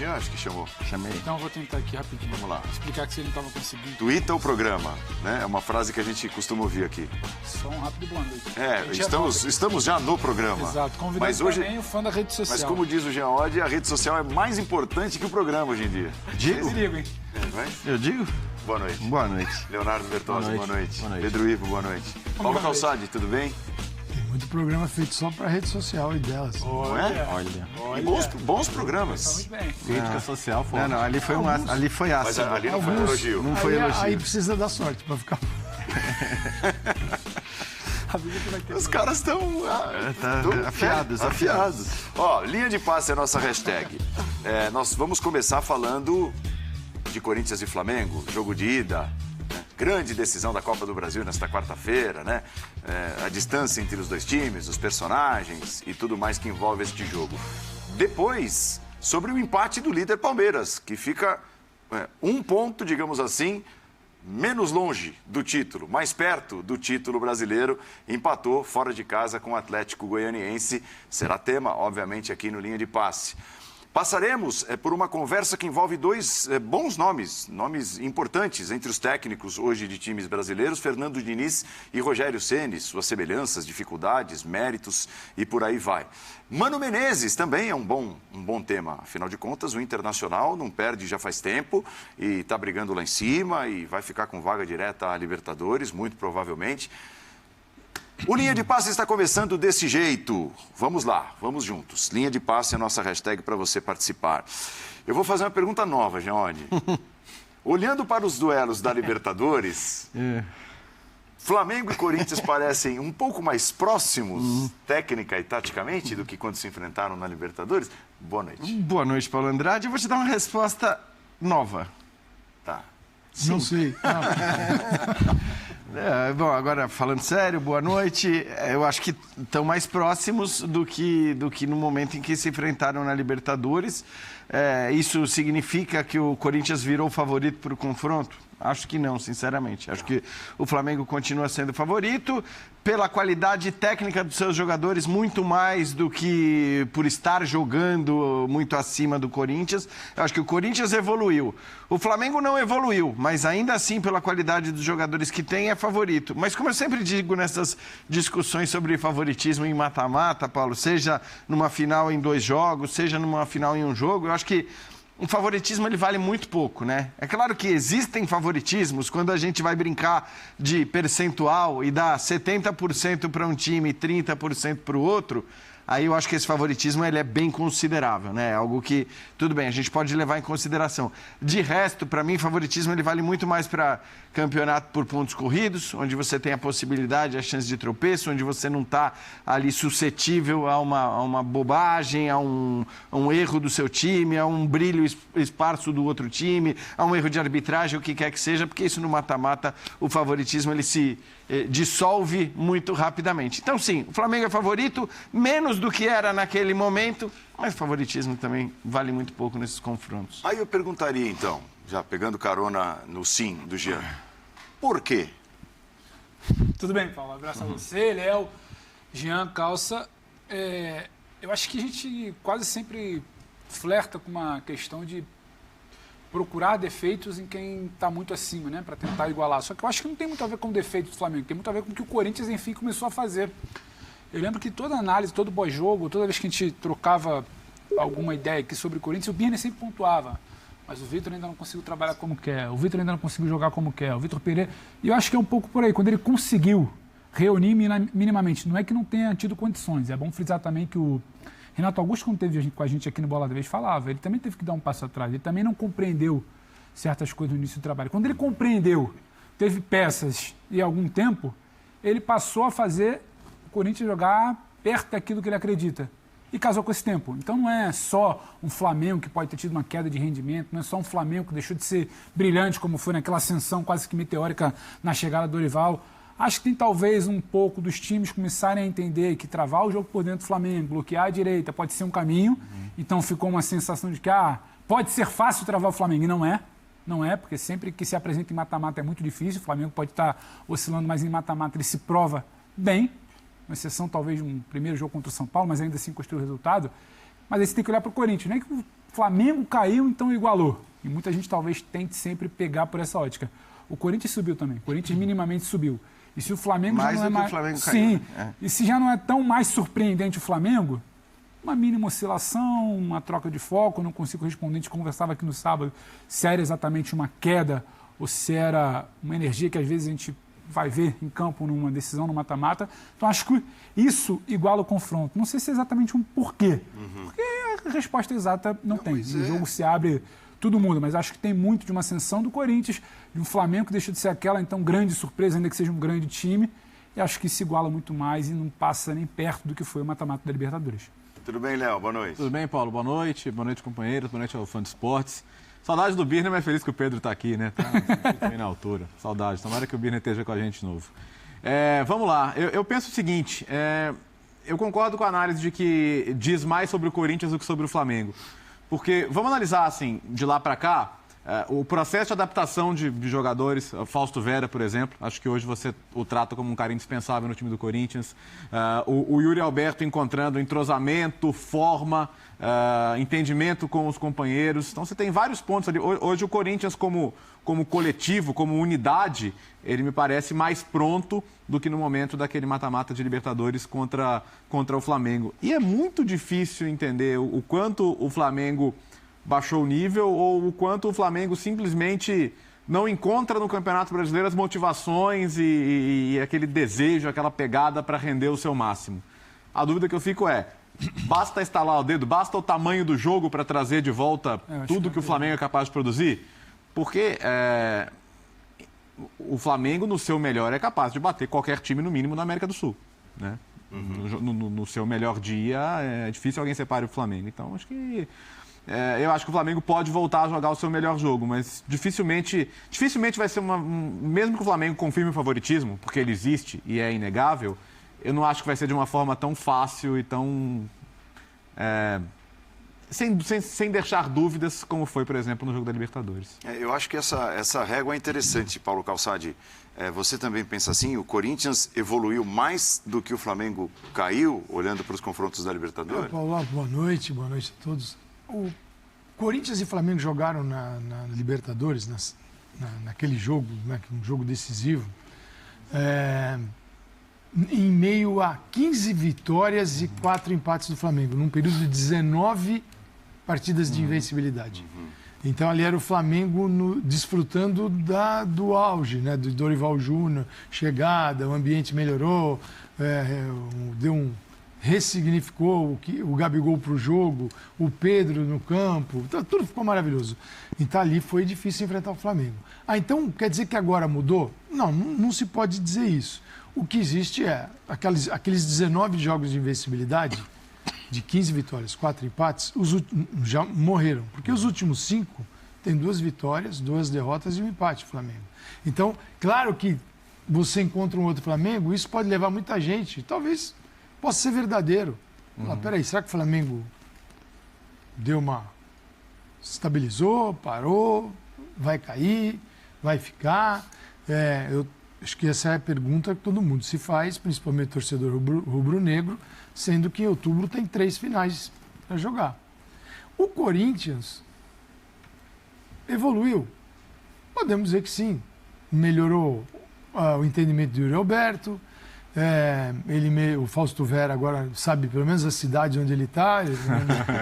Jean, acho que chamou. Chamei. Então eu vou tentar aqui rapidinho. Vamos lá. Explicar que você não estava conseguindo. Twitter o programa, né? É uma frase que a gente costuma ouvir aqui. Só um rápido boa noite. Estamos já no programa. Exato, convidando mas hoje, também o fã da rede social. Mas como diz o Jean Oddi, a rede social é mais importante que o programa hoje em dia. Digo? Vocês ligam, hein? Eu digo? Boa noite. Boa noite. Leonardo Bertozzi, boa noite. Boa noite. Pedro Ivo, boa noite. Paulo Calçade, tudo bem? Tem muito programa feito só pra rede social e delas. Não é? Olha. E bons programas. Muito bem. Crítica social, foi. Não, ali foi ali foi Mas ácido. ali não foi elogio. Não foi elogio. Aí precisa dar sorte pra ficar... A vida que vai ter. Os caras estão afiados. Ó, linha de passe é a nossa hashtag. Nós vamos começar falando de Corinthians e Flamengo, jogo de ida, né? Grande decisão da Copa do Brasil nesta quarta-feira, né? A distância entre os dois times, os personagens e tudo mais que envolve este jogo. Depois, sobre o empate do líder Palmeiras, que fica um ponto, digamos assim, menos longe do título, mais perto do título brasileiro, empatou fora de casa com o Atlético Goianiense. Será tema, obviamente, aqui no Linha de Passe. Passaremos por uma conversa que envolve dois bons nomes importantes entre os técnicos hoje de times brasileiros, Fernando Diniz e Rogério Ceni, suas semelhanças, dificuldades, méritos e por aí vai. Mano Menezes também é um bom tema, afinal de contas o Internacional não perde já faz tempo e está brigando lá em cima e vai ficar com vaga direta à Libertadores, muito provavelmente. O Linha de Passe está começando desse jeito. Vamos lá, vamos juntos. Linha de Passe é a nossa hashtag para você participar. Eu vou fazer uma pergunta nova, Jean Oddi. Olhando para os duelos da Libertadores, Flamengo e Corinthians parecem um pouco mais próximos, técnica e taticamente, do que quando se enfrentaram na Libertadores? Boa noite. Boa noite, Paulo Andrade. Eu vou te dar uma resposta nova. Tá. Não sei. Bom, agora falando sério, boa noite. Eu acho que estão mais próximos do que no momento em que se enfrentaram na Libertadores. Isso significa que o Corinthians virou favorito para o confronto? Acho que não, sinceramente. Acho que o Flamengo continua sendo favorito pela qualidade técnica dos seus jogadores, muito mais do que por estar jogando muito acima do Corinthians. Eu acho que o Corinthians evoluiu. O Flamengo não evoluiu, mas ainda assim, pela qualidade dos jogadores que tem, é favorito. Mas como eu sempre digo nessas discussões sobre favoritismo em mata-mata, Paulo, seja numa final em 2 jogos, seja numa final em 1 jogo, eu acho que o favoritismo ele vale muito pouco, né? É claro que existem favoritismos quando a gente vai brincar de percentual e dá 70% para um time e 30% para o outro. Aí eu acho que esse favoritismo ele é bem considerável, né? Algo que, tudo bem, a gente pode levar em consideração. De resto, para mim, favoritismo ele vale muito mais para campeonato por pontos corridos, onde você tem a possibilidade, a chance de tropeço, onde você não está ali suscetível a uma bobagem, a um erro do seu time, a um brilho esparso do outro time, a um erro de arbitragem, o que quer que seja, porque isso no mata-mata, o favoritismo ele se dissolve muito rapidamente. Então, sim, o Flamengo é favorito, menos do que era naquele momento, mas o favoritismo também vale muito pouco nesses confrontos. Aí eu perguntaria, então, já pegando carona no sim do Jean, por quê? Tudo bem, Paulo. Abraço a você, Léo, Jean, Calça. Eu acho que a gente quase sempre flerta com uma questão de procurar defeitos em quem está muito acima, né, para tentar igualar. Só que eu acho que não tem muito a ver com o defeito do Flamengo, tem muito a ver com o que o Corinthians, enfim, começou a fazer. Eu lembro que toda análise, todo pós-jogo, toda vez que a gente trocava alguma ideia aqui sobre o Corinthians, o Birner sempre pontuava. Mas o Vitor ainda não conseguiu trabalhar como quer, o Vitor ainda não conseguiu jogar como quer, o Vitor Pereira... E eu acho que é um pouco por aí, quando ele conseguiu reunir minimamente, não é que não tenha tido condições, é bom frisar também que o Renato Augusto, quando esteve com a gente aqui no Bola da Vez, falava, ele também teve que dar um passo atrás, ele também não compreendeu certas coisas no início do trabalho. Quando ele compreendeu, teve peças e algum tempo, ele passou a fazer o Corinthians jogar perto daquilo que ele acredita. E casou com esse tempo. Então não é só um Flamengo que pode ter tido uma queda de rendimento, não é só um Flamengo que deixou de ser brilhante, como foi naquela ascensão quase que meteórica na chegada do Dorival. Acho que tem talvez um pouco dos times começarem a entender que travar o jogo por dentro do Flamengo, bloquear a direita, pode ser um caminho. Então ficou uma sensação de que pode ser fácil travar o Flamengo. E não é. Não é, porque sempre que se apresenta em mata-mata é muito difícil. O Flamengo pode estar oscilando, mas em mata-mata ele se prova bem. Uma exceção talvez de um primeiro jogo contra o São Paulo, mas ainda assim construiu o resultado. Mas aí você tem que olhar para o Corinthians. Não é que o Flamengo caiu, então igualou. E muita gente talvez tente sempre pegar por essa ótica. O Corinthians subiu também. O Corinthians minimamente subiu. E se o Flamengo mais já não é do que mais... o Flamengo caiu. Sim. Né? E se já não é tão mais surpreendente o Flamengo, uma mínima oscilação, uma troca de foco, eu não consigo responder. A gente conversava aqui no sábado se era exatamente uma queda ou se era uma energia que às vezes a gente vai ver em campo numa decisão, no mata-mata. Então acho que isso iguala o confronto. Não sei se é exatamente um porquê. Porque a resposta exata não tem. O jogo se abre... Tudo muda, mas acho que tem muito de uma ascensão do Corinthians, de um Flamengo que deixa de ser aquela, então, grande surpresa, ainda que seja um grande time. E acho que se iguala muito mais e não passa nem perto do que foi o mata-mata da Libertadores. Tudo bem, Léo? Boa noite. Tudo bem, Paulo? Boa noite, companheiros, boa noite ao fã de esportes. Saudade do Birner, mas feliz que o Pedro está aqui, né? Tá bem na altura. Saudade. Tomara que o Birner esteja com a gente de novo. Vamos lá. Eu penso o seguinte, eu concordo com a análise de que diz mais sobre o Corinthians do que sobre o Flamengo. Porque, vamos analisar, assim, de lá para cá, o processo de adaptação de jogadores, Fausto Vera, por exemplo, acho que hoje você o trata como um cara indispensável no time do Corinthians. O Yuri Alberto encontrando entrosamento, forma, entendimento com os companheiros. Então, você tem vários pontos ali. Hoje, o Corinthians, como coletivo, como unidade, ele me parece mais pronto do que no momento daquele mata-mata de Libertadores contra o Flamengo. E é muito difícil entender o quanto o Flamengo baixou o nível ou o quanto o Flamengo simplesmente não encontra no Campeonato Brasileiro as motivações e aquele desejo, aquela pegada para render o seu máximo. A dúvida que eu fico basta estalar o dedo, basta o tamanho do jogo para trazer de volta tudo que o Flamengo é capaz de produzir? Porque o Flamengo, no seu melhor, é capaz de bater qualquer time, no mínimo, na América do Sul. Né? No seu melhor dia, é difícil alguém separe o Flamengo. Então, eu acho que o Flamengo pode voltar a jogar o seu melhor jogo, mas dificilmente vai ser mesmo que o Flamengo confirme o favoritismo, porque ele existe e é inegável, eu não acho que vai ser de uma forma tão fácil e tão... Sem deixar dúvidas, como foi, por exemplo, no jogo da Libertadores. Eu acho que essa régua é interessante, Paulo Calçade. Você também pensa assim? O Corinthians evoluiu mais do que o Flamengo caiu, olhando para os confrontos da Libertadores? Paulo, boa noite a todos. O Corinthians e Flamengo jogaram na Libertadores, naquele jogo, né, um jogo decisivo, em meio a 15 vitórias e 4 empates do Flamengo, num período de 19 partidas de invencibilidade. Então, ali era o Flamengo desfrutando do auge, né, do Dorival Júnior, chegada, o ambiente melhorou, ressignificou o Gabigol para o jogo, o Pedro no campo, tudo ficou maravilhoso. Então, ali foi difícil enfrentar o Flamengo. Então, quer dizer que agora mudou? Não se pode dizer isso. O que existe aqueles 19 jogos de invencibilidade, de 15 vitórias, 4 empates, já morreram. Porque os últimos 5 tem 2 vitórias, 2 derrotas e um empate, Flamengo. Então, claro que você encontra um outro Flamengo, isso pode levar muita gente, talvez possa ser verdadeiro. Peraí, será que o Flamengo estabilizou, parou, vai cair, vai ficar? Eu acho que essa é a pergunta que todo mundo se faz, principalmente o torcedor rubro-negro, sendo que em outubro tem 3 finais para jogar. O Corinthians evoluiu. Podemos dizer que sim. Melhorou o entendimento do Yuri Alberto. O Fausto Vera agora sabe pelo menos a cidade onde ele está.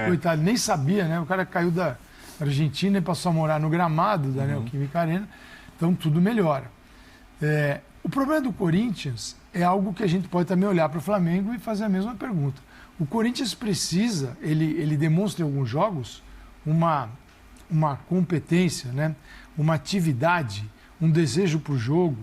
Coitado, nem sabia, né? O cara caiu da Argentina e passou a morar no gramado da Neoquímica Arena. Então tudo melhora. O problema do Corinthians é algo que a gente pode também olhar para o Flamengo e fazer a mesma pergunta. O Corinthians precisa, ele demonstra em alguns jogos uma competência, né? Uma atividade, um desejo para o jogo,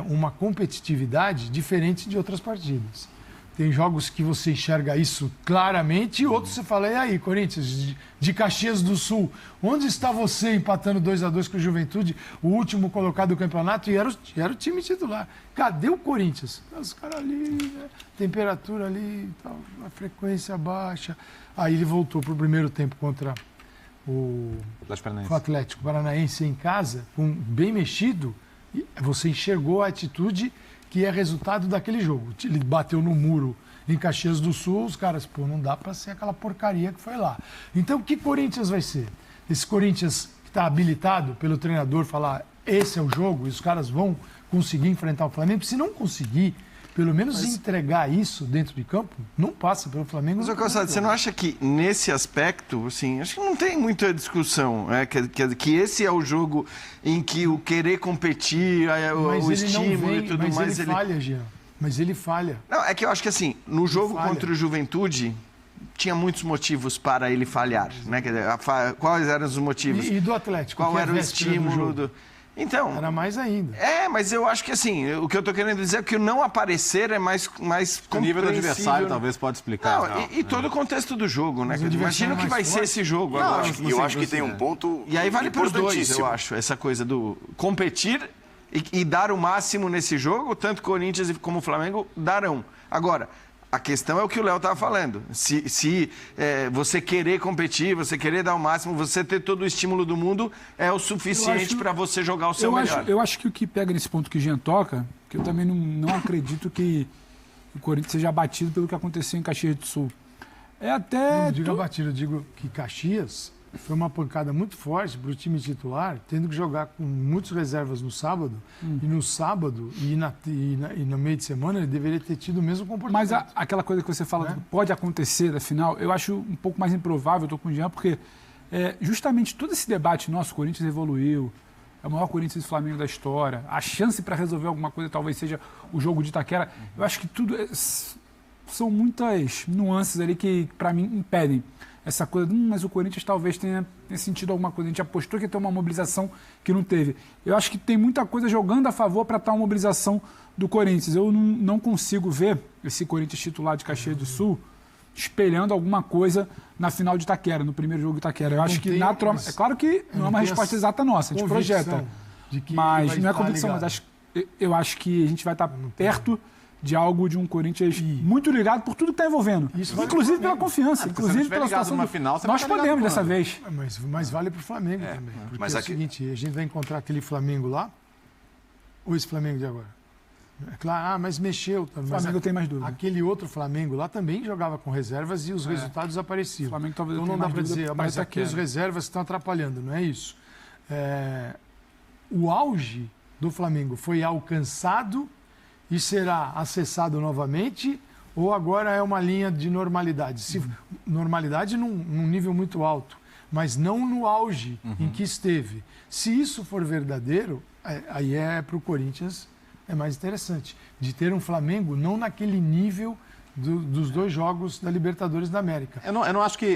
uma competitividade diferente de outras partidas. Tem jogos que você enxerga isso claramente e outros você fala, e aí, Corinthians, de Caxias do Sul, onde está você empatando 2-2 com o Juventude, o último colocado do campeonato, e era o time titular. Cadê o Corinthians? Os caras ali, né? Temperatura ali, tal, a frequência baixa. Aí ele voltou para o primeiro tempo contra o Atlético Paranaense em casa, bem mexido, e você enxergou a atitude que é resultado daquele jogo. Ele bateu no muro em Caxias do Sul, os caras, pô, não dá para ser aquela porcaria que foi lá. Então, que Corinthians vai ser? Esse Corinthians que está habilitado pelo treinador falar, esse é o jogo, e os caras vão conseguir enfrentar o Flamengo? Se não conseguir, pelo menos entregar isso dentro de campo, não passa pelo Flamengo. Mas, Calçado, você não acha que nesse aspecto, assim, acho que não tem muita discussão, né? Que esse é o jogo em que o querer competir, o estímulo e tudo mais... mais... Ele falha, Jean. Mas ele falha. Não, é que eu acho que assim, no jogo contra o Juventude, tinha muitos motivos para ele falhar, né? Quer dizer, quais eram os motivos? E do Atlético? Qual era o estímulo do... Então, era mais ainda. Mas eu acho que assim, o que eu tô querendo dizer é que o não aparecer é mais o nível do adversário talvez pode explicar. Não, todo o contexto do jogo, né? Imagina o que vai ser esse jogo agora. Eu acho que tem um ponto. E aí vale para os dois, eu acho, essa coisa do competir e dar o máximo nesse jogo, tanto Corinthians como Flamengo darão. Agora, a questão é o que o Léo estava falando. Se você querer competir, você querer dar o máximo, você ter todo o estímulo do mundo, é o suficiente para você jogar o seu melhor. Eu acho que o que pega nesse ponto que o Jean toca, que eu também não acredito que o Corinthians seja abatido pelo que aconteceu em Caxias do Sul. É até... Não digo abatido, eu digo que Caxias foi uma pancada muito forte para o time titular, tendo que jogar com muitas reservas no sábado, e no sábado e no meio de semana ele deveria ter tido o mesmo comportamento. Mas aquela coisa que você fala que pode acontecer na final, eu acho um pouco mais improvável, eu estou com o Jean, porque justamente todo esse debate nosso, o Corinthians evoluiu, é o maior Corinthians e Flamengo da história, a chance para resolver alguma coisa talvez seja o jogo de Itaquera, eu acho que tudo são muitas nuances ali que para mim impedem essa coisa, mas o Corinthians talvez tenha sentido alguma coisa. A gente apostou que ia ter uma mobilização que não teve. Eu acho que tem muita coisa jogando a favor para tal mobilização do Corinthians. Eu não consigo ver esse Corinthians titular de Caxias do Sul espelhando alguma coisa na final de Itaquera, no primeiro jogo de Itaquera. Eu acho que naturalmente... É claro que não é uma resposta exata nossa, a gente projeta. Mas não é convicção, mas eu acho que a gente vai estar perto de algo de um Corinthians muito ligado por tudo que está envolvendo. Inclusive pela confiança, inclusive pela situação. Numa final, nós podemos dessa vez. Mas vale para o Flamengo também. Porque é o seguinte, a gente vai encontrar aquele Flamengo lá, ou esse Flamengo de agora? É claro, mas mexeu. O Flamengo tem mais dúvida. Aquele outro Flamengo lá também jogava com reservas e os resultados apareciam. O Flamengo talvez então não dá para dizer, mas aqui as reservas estão atrapalhando, não é isso. O auge do Flamengo foi alcançado e será acessado novamente, ou agora é uma linha de normalidade? Normalidade num nível muito alto, mas não no auge em que esteve. Se isso for verdadeiro, aí para o Corinthians é mais interessante, de ter um Flamengo não naquele nível dos dois jogos da Libertadores da América. Eu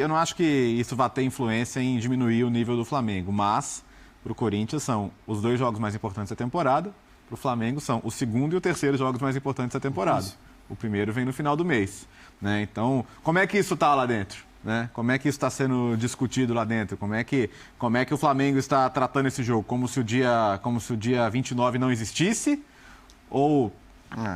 não acho que isso vai ter influência em diminuir o nível do Flamengo, mas para o Corinthians são os dois jogos mais importantes da temporada. Para o Flamengo são o segundo e o terceiro jogos mais importantes da temporada. Isso. O primeiro vem no final do mês. Né? Então, como é que isso está lá dentro? Né? Como é que isso está sendo discutido lá dentro? Como é que o Flamengo está tratando esse jogo? Como se o dia 29 não existisse? Ou,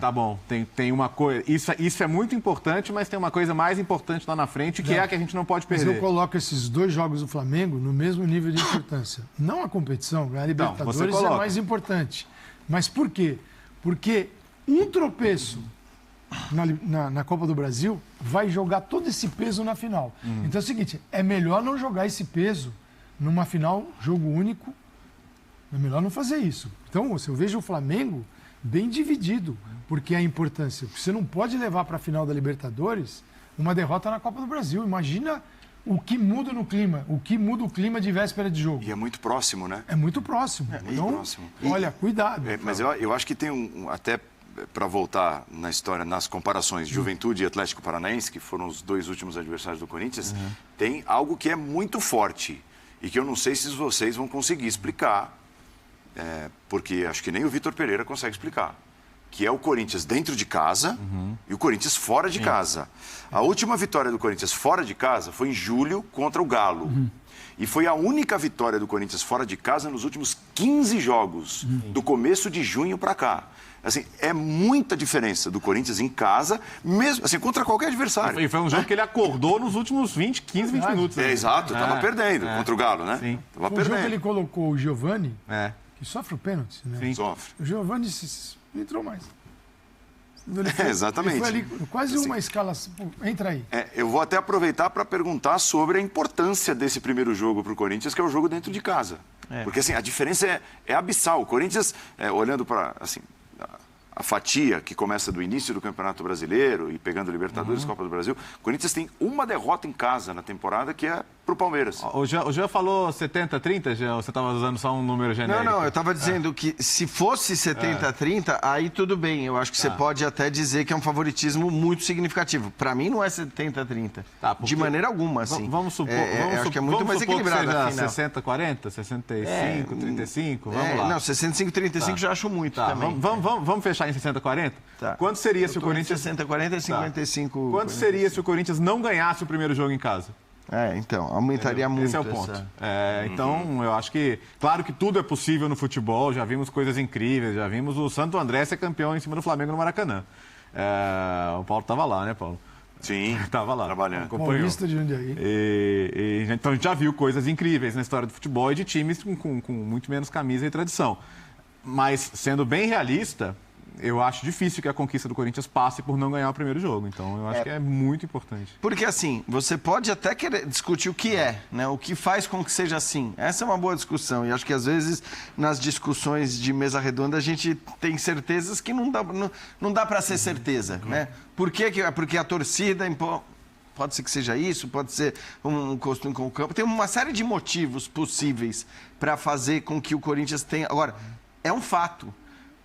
tá bom, tem uma coisa... Isso é muito importante, mas tem uma coisa mais importante lá na frente, que é a que a gente não pode perder. Mas eu coloco esses dois jogos do Flamengo no mesmo nível de importância. Não a competição, a Libertadores é mais importante. Mas por quê? Porque um tropeço na Copa do Brasil vai jogar todo esse peso na final. Então é o seguinte, é melhor não jogar esse peso numa final, jogo único, é melhor não fazer isso. Então, eu vejo o Flamengo bem dividido, porque a importância, você não pode levar para a final da Libertadores uma derrota na Copa do Brasil. Imagina o que muda no clima, o que muda o clima de véspera de jogo. E é muito próximo, né? É muito próximo. Então, próximo. Olha, cuidado. Mas eu acho que tem até para voltar na história, nas comparações Juventude e Atlético Paranaense, que foram os dois últimos adversários do Corinthians, tem algo que é muito forte e que eu não sei se vocês vão conseguir explicar, porque acho que nem o Vitor Pereira consegue explicar. Que é o Corinthians dentro de casa e o Corinthians fora de casa. A última vitória do Corinthians fora de casa foi em julho contra o Galo. E foi a única vitória do Corinthians fora de casa nos últimos 15 jogos, do começo de junho para cá. Assim, é muita diferença do Corinthians em casa, mesmo assim, contra qualquer adversário. E foi um jogo que ele acordou nos últimos 15, 20 minutos. Exato, estava perdendo contra o Galo, né? Sim. Tava O jogo que ele colocou o Giovani, que sofre o pênalti, né? Sim. Sofre. O Giovani entrou mais. Exatamente. Ele foi ali, quase uma escala. Entra aí. Eu vou até aproveitar para perguntar sobre a importância desse primeiro jogo para o Corinthians, que é o jogo dentro de casa. Porque assim, a diferença é abissal. O Corinthians, olhando para assim, a fatia que começa do início do Campeonato Brasileiro e pegando Libertadores, Copa do Brasil, o Corinthians tem uma derrota em casa na temporada, que é para o Palmeiras. O Jean falou 70-30, Jean? Ou você estava usando só um número genérico? Não, eu estava dizendo que se fosse 70-30, aí tudo bem. Eu acho que você pode até dizer que é um favoritismo muito significativo. Para mim não é 70-30. De maneira alguma, assim. Vamos supor, acho que é muito mais equilibrado. 60-40, 65-35, vamos lá. Não, 65-35 já acho muito também. Vamos fechar em 60-40? Tá. Quanto seria se o Corinthians... 60-40 e 55... Quanto seria se o Corinthians não ganhasse o primeiro jogo em casa? Então, aumentaria muito. Esse é o ponto. Então, eu acho que... Claro que tudo é possível no futebol, já vimos coisas incríveis, já vimos o Santo André ser campeão em cima do Flamengo no Maracanã. O Paulo estava lá, né, Paulo? Sim, estava lá. Trabalhando. Acompanhou. Paulista de Jundiaí. Então, a gente já viu coisas incríveis na história do futebol e de times com muito menos camisa e tradição. Mas, sendo bem realista... Eu acho difícil que a conquista do Corinthians passe por não ganhar o primeiro jogo. Então, eu acho que é muito importante. Porque, assim, você pode até querer discutir o que é, né? O que faz com que seja assim. Essa é uma boa discussão. E acho que, às vezes, nas discussões de mesa redonda, a gente tem certezas que não dá para ser certeza, né? Por quê? Porque a torcida... Pode ser que seja isso, pode ser um costume com o campo. Tem uma série de motivos possíveis para fazer com que o Corinthians tenha... Agora, é um fato.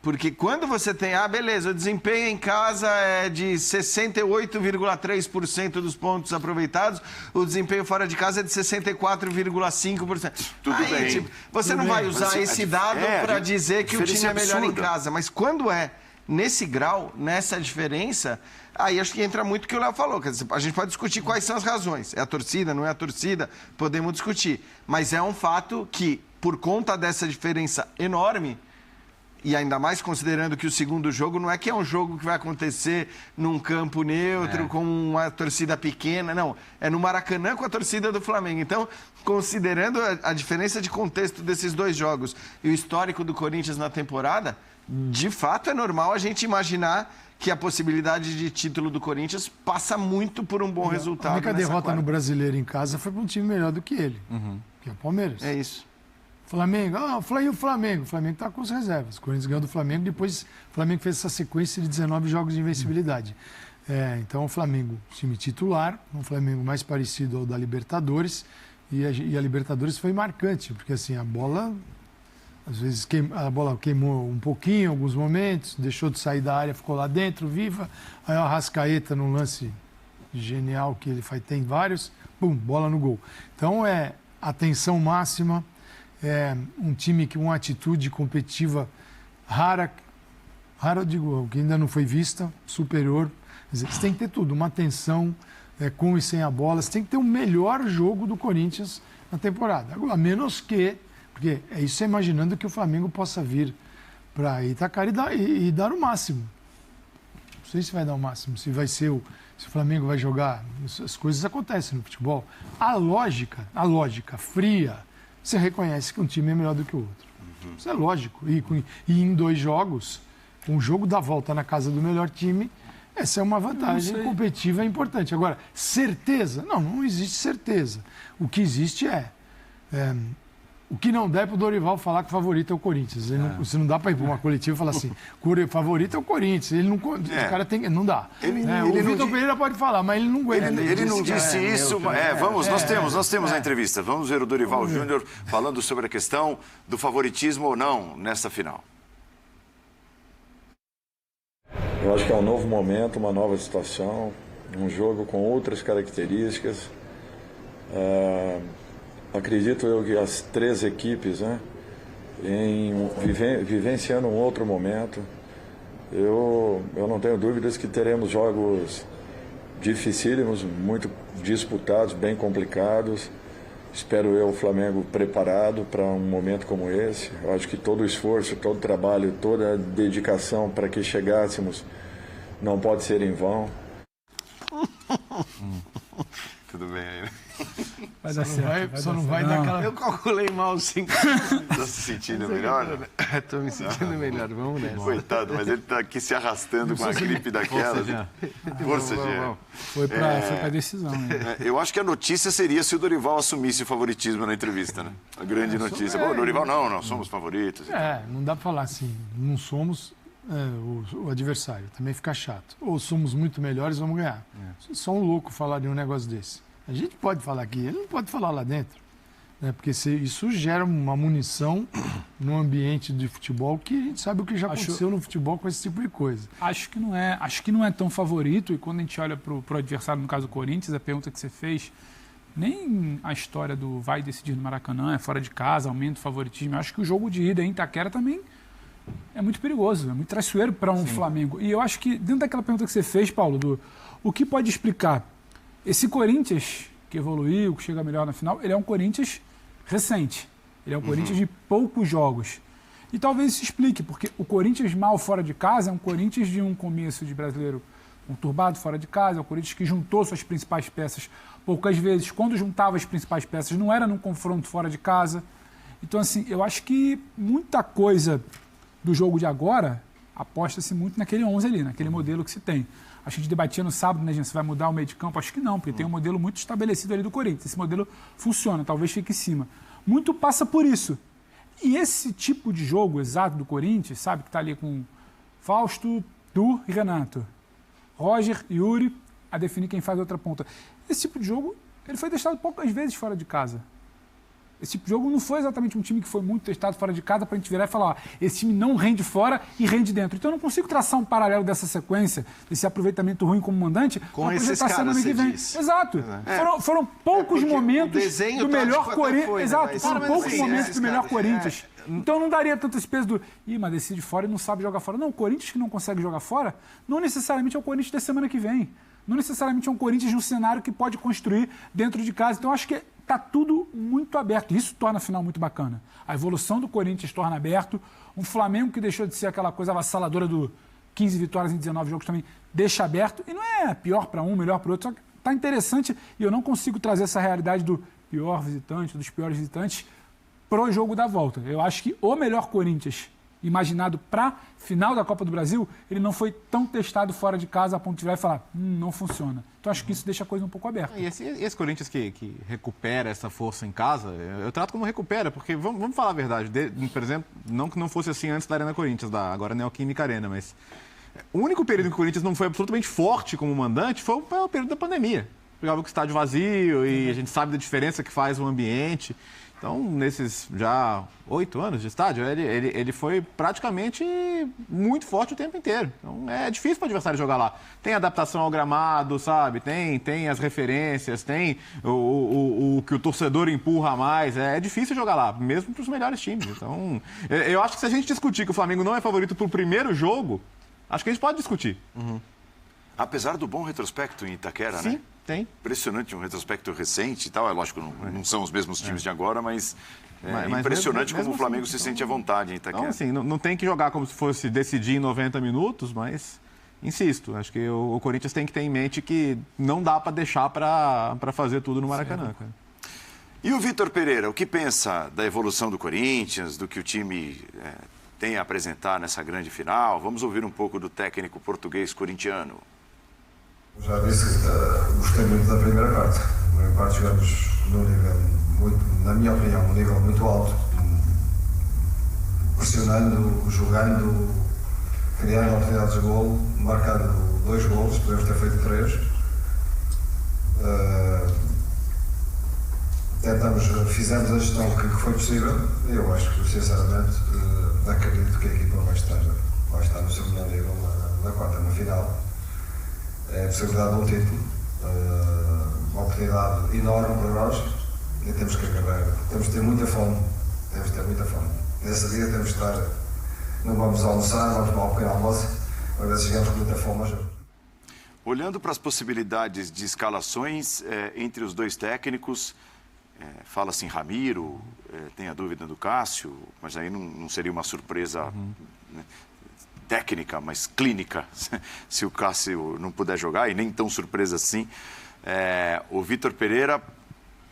Porque quando você tem, beleza, o desempenho em casa é de 68,3% dos pontos aproveitados, o desempenho fora de casa é de 64,5%. Tudo bem. Tipo, você não vai usar esse dado para dizer que o time é melhor em casa. Mas quando é nesse grau, nessa diferença, aí acho que entra muito o que o Léo falou. Quer dizer, a gente pode discutir quais são as razões. É a torcida, não é a torcida? Podemos discutir. Mas é um fato que, por conta dessa diferença enorme, e ainda mais considerando que o segundo jogo não é que é um jogo que vai acontecer num campo neutro, com uma torcida pequena, não. É no Maracanã com a torcida do Flamengo. Então, considerando a diferença de contexto desses dois jogos e o histórico do Corinthians na temporada, de fato é normal a gente imaginar que a possibilidade de título do Corinthians passa muito por um bom resultado. A única derrota no Brasileiro em casa foi para um time melhor do que ele, que é o Palmeiras. É isso. Flamengo, e o Flamengo? O Flamengo está com as reservas. O Corinthians ganhou do Flamengo, depois o Flamengo fez essa sequência de 19 jogos de invencibilidade. Então o Flamengo, time titular, um Flamengo mais parecido ao da Libertadores, e a Libertadores foi marcante, porque assim, a bola, às vezes queimou um pouquinho em alguns momentos, deixou de sair da área, ficou lá dentro, viva, aí o Arrascaeta num lance genial que ele faz, tem vários, bola no gol. Então atenção máxima, um time com uma atitude competitiva rara, eu digo, que ainda não foi vista, superior. Você tem que ter tudo, uma atenção com e sem a bola. Você tem que ter o melhor jogo do Corinthians na temporada. Agora, menos que, porque é isso imaginando que o Flamengo possa vir para Itacara e dar o máximo. Não sei se vai dar o máximo, se o Flamengo vai jogar. As coisas acontecem no futebol. A lógica fria, você reconhece que um time é melhor do que o outro. Isso é lógico. E em dois jogos, um jogo da volta na casa do melhor time, essa é uma vantagem competitiva importante. Agora, certeza? Não existe certeza. O que existe o que não dá é para o Dorival falar que o favorito é o Corinthians. Você não dá para ir para uma coletiva e falar assim, o favorito é o Corinthians. Ele não, o cara tem, não dá. O Vitor Pereira pode falar, mas ele não aguenta. Ele não disse isso. Nós temos a entrevista. Vamos ver o Dorival Júnior falando sobre a questão do favoritismo ou não nessa final. Eu acho que é um novo momento, uma nova situação, um jogo com outras características. Acredito eu que as três equipes, vivenciando um outro momento, eu não tenho dúvidas que teremos jogos dificílimos, muito disputados, bem complicados. Espero eu o Flamengo preparado para um momento como esse. Eu acho que todo o esforço, todo o trabalho, toda a dedicação para que chegássemos não pode ser em vão. Tudo bem aí. Vai dar certo. Só não vai dar aquela... Eu calculei mal os 5. Tá se sentindo melhor? Tô me sentindo melhor, vamos nessa. Coitado, mas ele tá aqui se arrastando com a gripe daquela. Força, Jean. Foi pra decisão. Né? Eu acho que a notícia seria se o Dorival assumisse o favoritismo na entrevista, né? A grande notícia. Bom, Dorival, não somos favoritos. Não dá pra falar assim, não somos o adversário, também fica chato. Ou somos muito melhores, vamos ganhar. Só um louco falaria um negócio desse. A gente pode falar aqui, ele não pode falar lá dentro. Né? Porque isso gera uma munição no ambiente de futebol que a gente sabe o que já aconteceu no futebol com esse tipo de coisa. Acho que não é tão favorito, e quando a gente olha pro adversário, no caso do Corinthians, a pergunta que você fez, nem a história do vai decidir no Maracanã, é fora de casa, aumenta o favoritismo. Eu acho que o jogo de ida em Itaquera também é muito perigoso, é muito traiçoeiro para um Flamengo. E eu acho que, dentro daquela pergunta que você fez, Paulo, o que pode explicar esse Corinthians que evoluiu, que chega melhor na final, ele é um Corinthians recente. Ele é um Corinthians de poucos jogos. E talvez isso explique, porque o Corinthians mal fora de casa é um Corinthians de um começo de brasileiro conturbado fora de casa, é um Corinthians que juntou suas principais peças poucas vezes. Quando juntava as principais peças, não era num confronto fora de casa. Então, assim, eu acho que muita coisa do jogo de agora aposta-se muito naquele 11 ali, naquele modelo que se tem. A gente debatia no sábado, né, gente, se vai mudar o meio de campo? Acho que não, porque tem um modelo muito estabelecido ali do Corinthians. Esse modelo funciona, talvez fique em cima. Muito passa por isso. E esse tipo de jogo exato do Corinthians, sabe, que está ali com Fausto, Du e Renato, Roger, Yuri, a definir quem faz a outra ponta. Esse tipo de jogo, ele foi testado poucas vezes fora de casa. Esse tipo de jogo não foi exatamente um time que foi muito testado fora de casa para a gente virar e falar, ó, esse time não rende fora e rende dentro. Então eu não consigo traçar um paralelo dessa sequência, desse aproveitamento ruim como mandante, com esses caras, você vem. diz. Exato. Foram poucos momentos do melhor Corinthians. Exato, foram poucos momentos do melhor Corinthians. Então não daria tanto esse peso do, mas decide fora e não sabe jogar fora. Não, o Corinthians que não consegue jogar fora, não necessariamente é o Corinthians da semana que vem. Não necessariamente é um Corinthians de um cenário que pode construir dentro de casa. Então acho que está tudo muito aberto. Isso torna a final muito bacana. A evolução do Corinthians torna aberto. Um Flamengo que deixou de ser aquela coisa avassaladora do 15 vitórias em 19 jogos também deixa aberto. E não é pior para um, melhor para o outro. Só que está interessante e eu não consigo trazer essa realidade do pior visitante, dos piores visitantes, pro jogo da volta. Eu acho que o melhor Corinthians imaginado para final da Copa do Brasil, ele não foi tão testado fora de casa a ponto de virar e falar, não funciona. Então acho que isso deixa a coisa um pouco aberta. E esse Corinthians que recupera essa força em casa, eu trato como recupera, porque vamos falar a verdade, por exemplo, não que não fosse assim antes da Arena Corinthians, agora Neoquímica Arena, mas o único período que o Corinthians não foi absolutamente forte como mandante foi o período da pandemia. Jogava com o estádio vazio e a gente sabe da diferença que faz o ambiente. Então, nesses já 8 anos de estádio, ele foi praticamente muito forte o tempo inteiro. Então, é difícil para o adversário jogar lá. Tem adaptação ao gramado, sabe? Tem as referências, tem o que o torcedor empurra mais. É difícil jogar lá, mesmo para os melhores times. Então, eu acho que se a gente discutir que o Flamengo não é favorito para o primeiro jogo, acho que a gente pode discutir. Apesar do bom retrospecto em Itaquera, Sim. né? Tem. Impressionante, um retrospecto recente e tal. É lógico, não são os mesmos times de agora, mas Mas impressionante mesmo como o Flamengo assim, se sente à vontade em Itaquera. Então, assim, não tem que jogar como se fosse decidir em 90 minutos, mas, insisto, acho que o Corinthians tem que ter em mente que não dá para deixar para fazer tudo no Maracanã. Cara. E o Vitor Pereira, o que pensa da evolução do Corinthians, do que o time tem a apresentar nessa grande final? Vamos ouvir um pouco do técnico português corintiano. Já disse que gostei muito da primeira parte. Na primeira parte jogamos num nível muito, na minha opinião, um nível muito alto. Pressionando, jogando, criando oportunidades de golo, marcando 2 golos, podemos ter feito 3. Fizemos a gestão que foi possível e eu acho que, sinceramente, acredito que a equipa vai estar no seu melhor nível na quarta, na final. É a possibilidade de um título, uma oportunidade enorme para nós e temos que agarrar, temos de ter muita fome, Nesse dia temos de estar, não vamos almoçar, vamos tomar um pequeno almoço, para ver se chegamos com muita fome ao jogo. Olhando para as possibilidades de escalações entre os dois técnicos, fala-se em Ramiro, tem a dúvida do Cássio, mas aí não seria uma surpresa... Né? Técnica, mas clínica, se o Cássio não puder jogar, e nem tão surpresa assim. O Vitor Pereira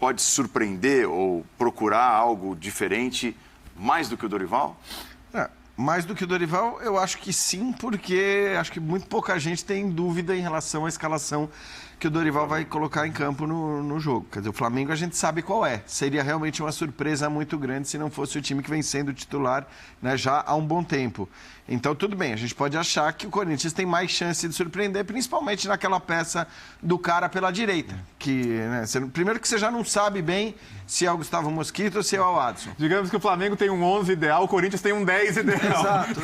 pode surpreender ou procurar algo diferente mais do que o Dorival? Mais do que o Dorival, eu acho que sim, porque acho que muito pouca gente tem dúvida em relação à escalação que o Dorival vai colocar em campo no jogo. Quer dizer, o Flamengo a gente sabe qual é. Seria realmente uma surpresa muito grande se não fosse o time que vem sendo titular, né, já há um bom tempo. Então, tudo bem, a gente pode achar que o Corinthians tem mais chance de surpreender, principalmente naquela peça do cara pela direita. Que, né, primeiro que você já não sabe bem se é o Gustavo Mosquito ou se é o Adson. Digamos que o Flamengo tem um 11 ideal, o Corinthians tem um 10 ideal. Exato.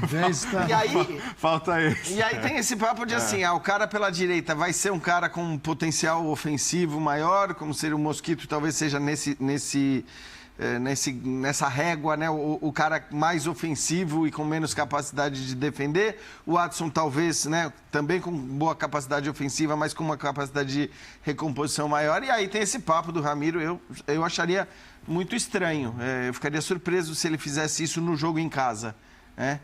O 10 tá... E aí... Falta esse. E aí tem esse papo de assim, o cara pela direita vai ser um cara com um potencial ofensivo maior, como ser o Mosquito, talvez seja nessa régua, né? O cara mais ofensivo e com menos capacidade de defender. O Adson talvez, né? Também com boa capacidade ofensiva, mas com uma capacidade de recomposição maior. E aí tem esse papo do Ramiro, eu acharia muito estranho. Eu ficaria surpreso se ele fizesse isso no jogo em casa, né?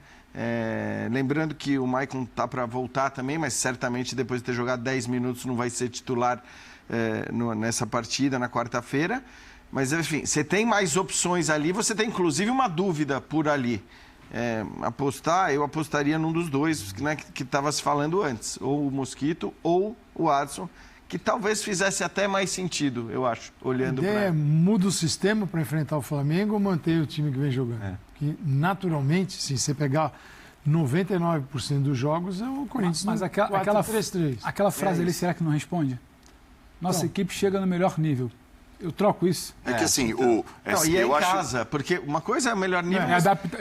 Lembrando que o Maicon tá para voltar também, mas certamente depois de ter jogado 10 minutos não vai ser titular nessa partida, na quarta-feira. Mas, enfim, você tem mais opções ali, você tem inclusive uma dúvida por ali. Eu apostaria num dos dois, né, que estava se falando antes, ou o Mosquito ou o Adson, que talvez fizesse até mais sentido, eu acho, olhando para... A ideia muda o sistema para enfrentar o Flamengo ou manter o time que vem jogando? Que, naturalmente, se você pegar 99% dos jogos, é o Corinthians mas no aquela 4-3-3. Aquela frase ali, será que não responde? Nossa equipe chega no melhor nível. Eu troco isso. É que assim, e é em casa, porque uma coisa é o melhor nível.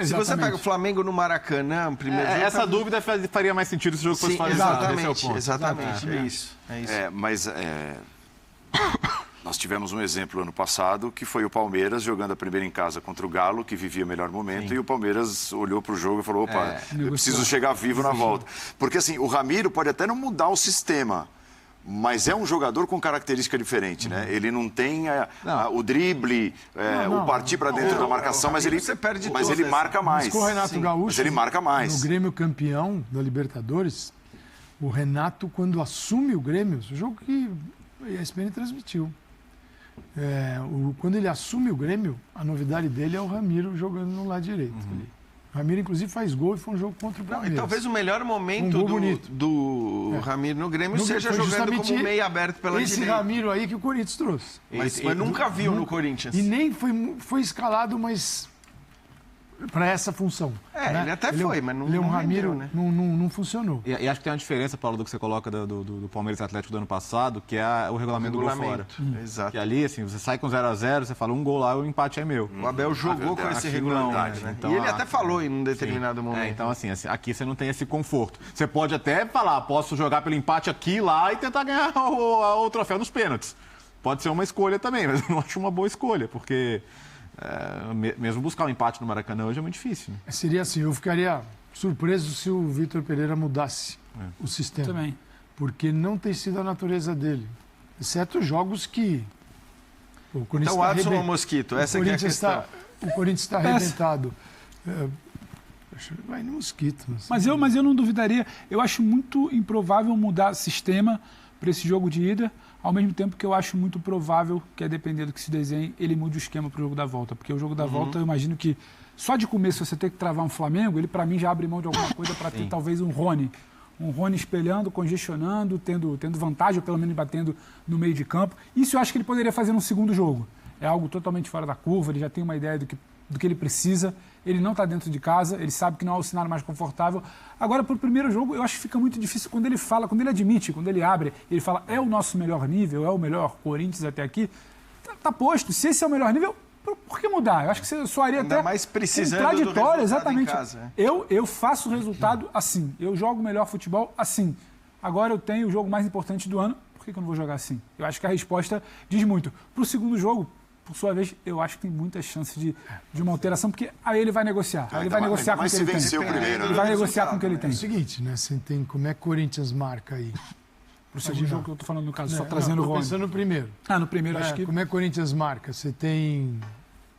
Se você pega o Flamengo no Maracanã, primeiro jogo... Essa dúvida faria mais sentido se o jogo fosse finalizado. Exatamente, é isso. Mas nós tivemos um exemplo ano passado, que foi o Palmeiras jogando a primeira em casa contra o Galo, que vivia o melhor momento, e o Palmeiras olhou para o jogo e falou, opa, eu preciso chegar vivo na volta. Porque assim, o Ramiro pode até não mudar o sistema, mas é um jogador com característica diferente, né? Ele não tem o drible, o partir para dentro da marcação, mas ele marca mais. Mas com o Renato Gaúcho, mas ele marca mais. No Grêmio campeão da Libertadores, o Renato, quando assume o Grêmio, o jogo que a ESPN transmitiu, quando ele assume o Grêmio, a novidade dele é o Ramiro jogando no lado direito. O Ramiro, inclusive, faz gol e foi um jogo contra o Palmeiras. E talvez o melhor momento do Ramiro no Grêmio seja jogando como meio aberto pela direita. Esse Ramiro aí que o Corinthians trouxe. Mas nunca viu no Corinthians. E nem foi escalado, mas para essa função. Né? Ele até foi, mas não rendeu, Ramiro, né? Não funcionou. E acho que tem uma diferença, Paulo, do que você coloca do Palmeiras Atlético do ano passado, que é o regulamento do gol fora. Exato. Que ali, assim, você sai com 0-0, você fala um gol lá, o empate é meu. O Abel jogou com esse regulamento, né? Então, e ele até falou em um determinado momento. Então, assim, aqui você não tem esse conforto. Você pode até falar, posso jogar pelo empate aqui, lá e tentar ganhar o troféu nos pênaltis. Pode ser uma escolha também, mas eu não acho uma boa escolha, porque... mesmo buscar um empate no Maracanã hoje é muito difícil. Né? Seria assim, eu ficaria surpreso se o Vitor Pereira mudasse o sistema. Também. Porque não tem sido a natureza dele. Exceto jogos que... O Corinthians então, Adson ou Mosquito? Essa é a questão. O Corinthians está arrebentado. Vai no Mosquito. Mas eu não duvidaria. Eu acho muito improvável mudar sistema para esse jogo de ida, ao mesmo tempo que eu acho muito provável que, a depender do que se desenhe, ele mude o esquema para o jogo da volta. Porque o jogo da volta, eu imagino que só de começo você ter que travar um Flamengo, ele para mim já abre mão de alguma coisa para ter talvez um Rony. Um Rony espelhando, congestionando, tendo vantagem, ou pelo menos batendo no meio de campo. Isso eu acho que ele poderia fazer no segundo jogo. É algo totalmente fora da curva, ele já tem uma ideia do que ele precisa. Ele não está dentro de casa, ele sabe que não é o cenário mais confortável. Agora, para o primeiro jogo, eu acho que fica muito difícil quando ele fala, quando ele admite, quando ele abre, ele fala, é o nosso melhor nível, é o melhor Corinthians até aqui. Tá posto. Se esse é o melhor nível, por que mudar? Eu acho que você soaria até mais precisando contraditório, exatamente. Em casa. Eu faço o resultado assim. Eu jogo o melhor futebol assim. Agora eu tenho o jogo mais importante do ano, por que eu não vou jogar assim? Eu acho que a resposta diz muito. Para o segundo jogo, por sua vez, eu acho que tem muitas chances de uma alteração, porque aí ele vai negociar. Aí ele vai negociar com o que ele tem. Ele vai negociar com o que ele tem. É o seguinte, né? Você tem como é que Corinthians marca aí? Pro segundo jogo que eu tô falando, no caso, só trazendo o Rony. Pensando no primeiro. No primeiro, acho que... Como é que Corinthians marca? Você tem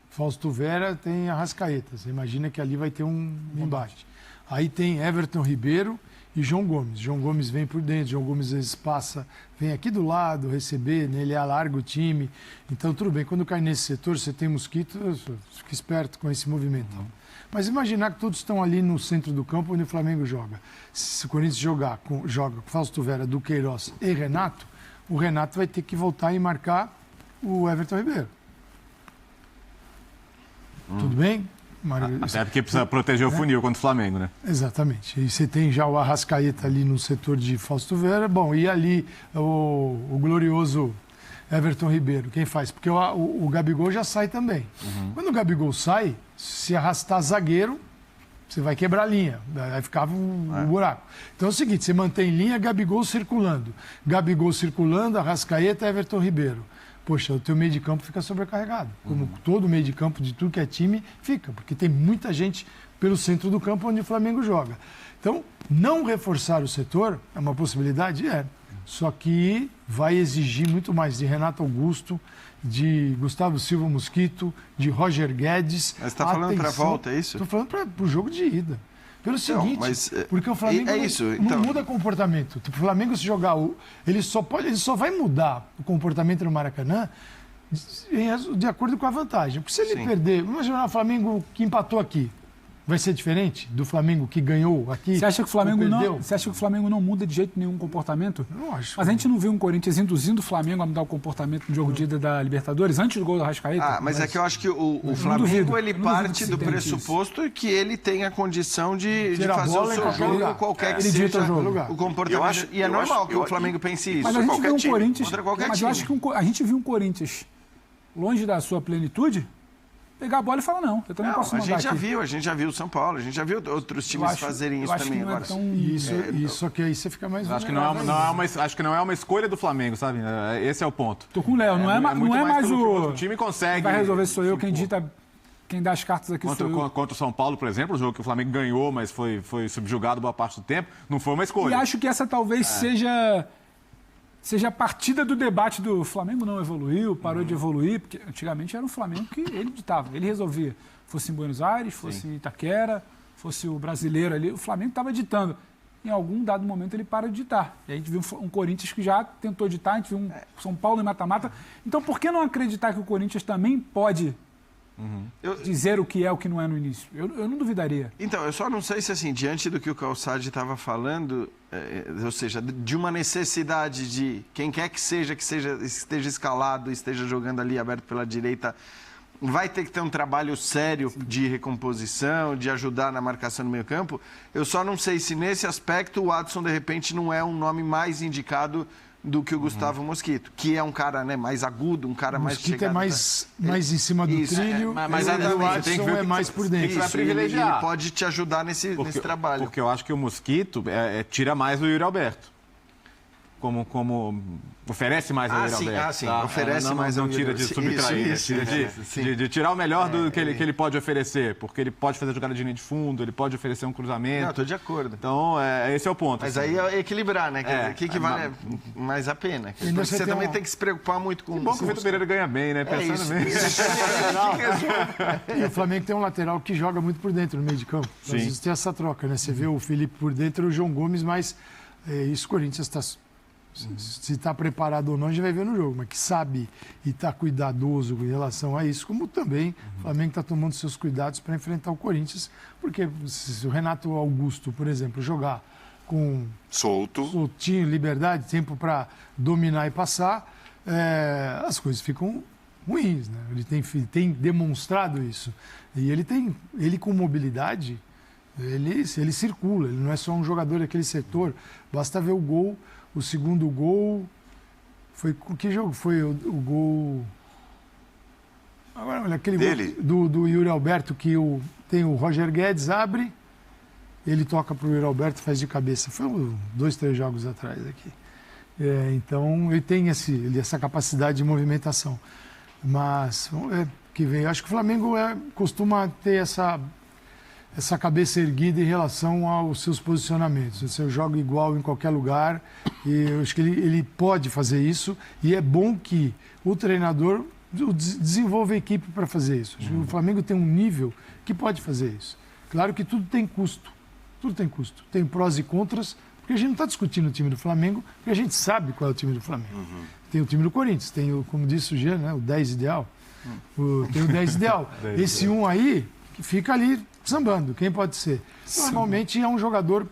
Fausto Vera, tem Arrascaeta. Você imagina que ali vai ter um embate. Aí tem Everton Ribeiro e João Gomes. João Gomes vem por dentro, João Gomes às vezes passa, vem aqui do lado receber, né? Ele alarga o time. Então, tudo bem, quando cai nesse setor, você tem Mosquito, fica esperto com esse movimento. Mas imaginar que todos estão ali no centro do campo onde o Flamengo joga. Se o Corinthians joga com Fausto Vera, Duqueiroz e Renato, o Renato vai ter que voltar e marcar o Everton Ribeiro. Tudo bem? Até porque precisa proteger o funil contra o Flamengo, né? Exatamente. E você tem já o Arrascaeta ali no setor de Fausto Vera. Bom, e ali o glorioso Everton Ribeiro. Quem faz? Porque o Gabigol já sai também. Quando o Gabigol sai, se arrastar zagueiro, você vai quebrar a linha. Vai ficar um buraco. Então é o seguinte, você mantém linha, Gabigol circulando. Gabigol circulando, Arrascaeta, Everton Ribeiro. Poxa, o teu meio de campo fica sobrecarregado. Como todo meio de campo de tudo que é time, fica. Porque tem muita gente pelo centro do campo onde o Flamengo joga. Então, não reforçar o setor é uma possibilidade? É. Só que vai exigir muito mais de Renato Augusto, de Gustavo Silva Mosquito, de Roger Guedes. Mas você está falando para a volta, é isso? Estou falando para o jogo de ida. Pelo seguinte, porque o Flamengo não muda comportamento. O Flamengo, se jogar, ele só vai mudar o comportamento no Maracanã de acordo com a vantagem. Porque se ele perder, vamos imaginar o Flamengo que empatou aqui. Vai ser diferente do Flamengo que ganhou aqui? Você acha que o Flamengo não muda de jeito nenhum o comportamento? Não acho. Mas a gente não viu um Corinthians induzindo o Flamengo a mudar o comportamento no jogo de ida da Libertadores antes do gol do Arrascaeta? Mas é que eu acho que o Flamengo ele parte do pressuposto que ele tem a condição de fazer o seu jogo qualquer que seja o comportamento. E é normal que o Flamengo pense isso. Mas a gente viu um Corinthians. Mas eu acho que a gente viu um Corinthians longe da sua plenitude. Pegar a bola e falar, não, eu também posso mandar a gente já viu o São Paulo, a gente já viu outros times fazerem isso também agora. Só que aí você fica mais... Acho que não é uma escolha do Flamengo, sabe? Esse é o ponto. Tô com o Léo, não é mais o time consegue... Quem vai resolver sou eu, quem dita... Quem dá as cartas aqui sou eu. Contra o São Paulo, por exemplo, o jogo que o Flamengo ganhou, mas foi subjugado boa parte do tempo, não foi uma escolha. E acho que essa talvez seja a partida do debate do Flamengo não evoluiu, parou de evoluir, porque antigamente era um Flamengo que ele ditava, ele resolvia. Fosse em Buenos Aires, fosse em Itaquera, fosse o brasileiro ali, o Flamengo estava ditando. Em algum dado momento ele para de ditar. E a gente viu um Corinthians que já tentou ditar, a gente viu um São Paulo em mata-mata. Então por que não acreditar que o Corinthians também pode dizer o que é o que não é no início? Eu não duvidaria. Então, eu só não sei se, assim, diante do que o Calçade estava falando, ou seja, de uma necessidade de quem quer que esteja escalado, esteja jogando ali aberto pela direita, vai ter que ter um trabalho sério de recomposição, de ajudar na marcação no meio campo. Eu só não sei se nesse aspecto o Adson, de repente, não é um nome mais indicado do que o Gustavo Mosquito, que é um cara, né, mais agudo, um cara mais chegado. O Mosquito é mais em cima do trilho, mas o Adson é mais por dentro. Ele pode te ajudar nesse trabalho. Porque eu acho que o Mosquito tira mais do Yuri Alberto. Como oferece mais ao Yuri Alberto. Sim, oferece mais ao Yuri Alberto. Não tira de subtrair, de tirar o melhor do que ele pode oferecer, porque ele pode fazer jogada de linha de fundo, ele pode oferecer um cruzamento. Não, estou de acordo. Então, esse é o ponto. Mas aí é equilibrar, né? O que vale mais a pena? Porque você também tem que se preocupar muito com... Que bom que o Vitor Pereira ganha bem, né? Pensando bem. E o Flamengo tem um lateral que joga muito por dentro, no meio de campo. Às vezes tem essa troca, né? Você vê o Felipe por dentro e o João Gomes, mas isso o Corinthians está... Se está preparado ou não, a gente vai ver no jogo, mas que sabe e está cuidadoso em relação a isso, como também o Flamengo está tomando seus cuidados para enfrentar o Corinthians, porque se o Renato Augusto, por exemplo, jogar com soltinho, liberdade, tempo para dominar e passar, as coisas ficam ruins, né? Ele tem demonstrado isso. E ele com mobilidade, ele circula, ele não é só um jogador daquele setor, basta ver o gol. O segundo gol foi... Que jogo foi o gol... Agora, olha, aquele gol do Yuri Alberto, que tem o Roger Guedes, abre, ele toca para o Yuri Alberto, faz de cabeça. Foi 2, 3 jogos atrás aqui. Então, ele tem essa capacidade de movimentação. Mas, vamos ver que vem. Acho que o Flamengo costuma ter essa cabeça erguida em relação aos seus posicionamentos. Você joga igual em qualquer lugar e eu acho que ele pode fazer isso e é bom que o treinador desenvolva a equipe para fazer isso. Acho que o Flamengo tem um nível que pode fazer isso. Claro que tudo tem custo. Tudo tem custo. Tem prós e contras, Porque a gente não está discutindo o time do Flamengo, porque a gente sabe qual é o time do Flamengo. Tem o time do Corinthians, tem, como disse o Jean, né, o 10 ideal. Tem o 10 ideal. Esse um aí, que fica ali sambando. Quem pode ser? Normalmente é um jogador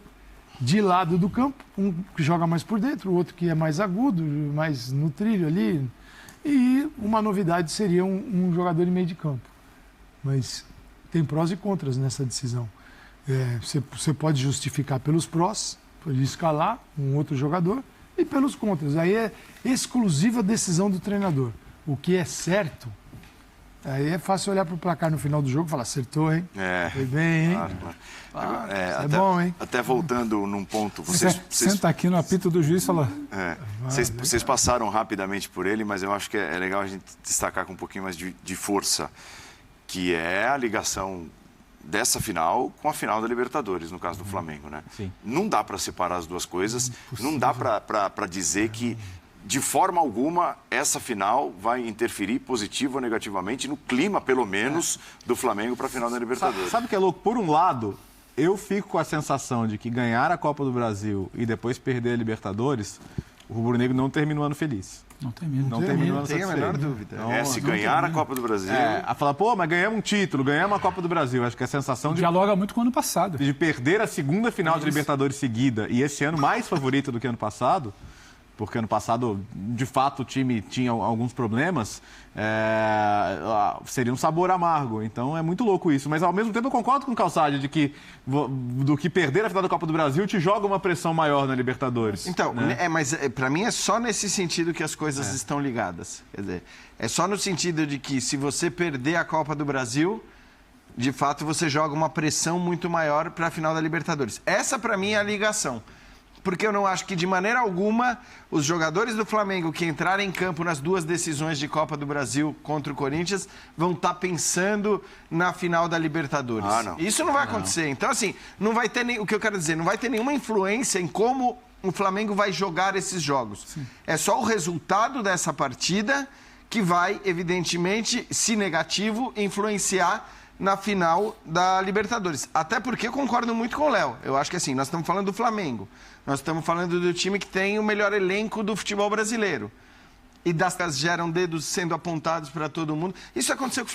de lado do campo, um que joga mais por dentro, o outro que é mais agudo, mais no trilho ali. E uma novidade seria um jogador de meio de campo. Mas tem prós e contras nessa decisão. Você pode justificar pelos prós, pode escalar um outro jogador, e pelos contras. Aí é exclusiva decisão do treinador. O que é certo, aí é fácil olhar para o placar no final do jogo e falar, acertou, hein? Foi bem, hein? Claro. É bom, hein? Até voltando num ponto... Senta aqui no apito do juiz e fala... Vocês passaram rapidamente por ele, mas eu acho que é legal a gente destacar com um pouquinho mais de força, que é a ligação dessa final com a final da Libertadores, no caso do Flamengo, né? Sim. Não dá para separar as duas coisas, não dá para dizer que, de forma alguma, essa final vai interferir positivo ou negativamente no clima, pelo menos, do Flamengo para a final da Libertadores. Sabe o que é louco? Por um lado, eu fico com a sensação de que ganhar a Copa do Brasil e depois perder a Libertadores, o rubro-negro não termina o ano feliz. Não termina. Não termina o ano Tem a satisfeito. menor dúvida. Então, Se ganhar a Copa do Brasil... a falar, pô, mas ganhamos um título, ganhamos a Copa do Brasil. Acho que a sensação Dialoga muito com o ano passado. de perder a segunda final de Libertadores seguida e esse ano mais favorito do que ano passado, porque ano passado, de fato, o time tinha alguns problemas, seria um sabor amargo. Então é muito louco isso. Mas ao mesmo tempo eu concordo com o Calçade de que do que perder a final da Copa do Brasil te joga uma pressão maior na Libertadores. Então, né? mas para mim é só nesse sentido que as coisas estão ligadas. Quer dizer, é só no sentido de que se você perder a Copa do Brasil, de fato você joga uma pressão muito maior para a final da Libertadores. Essa para mim é a ligação. Porque eu não acho que, de maneira alguma, os jogadores do Flamengo que entrarem em campo nas duas decisões de Copa do Brasil contra o Corinthians vão estar pensando na final da Libertadores. Não. Isso não vai acontecer. Então, assim, não vai ter o que eu quero dizer, não vai ter nenhuma influência em como o Flamengo vai jogar esses jogos. Sim. É só o resultado dessa partida que vai, evidentemente, se negativo, influenciar na final da Libertadores. Até porque eu concordo muito com o Léo. Eu acho que assim, nós estamos falando do Flamengo. Nós estamos falando do time que tem o melhor elenco do futebol brasileiro. E das geram dedos sendo apontados para todo mundo. Isso aconteceu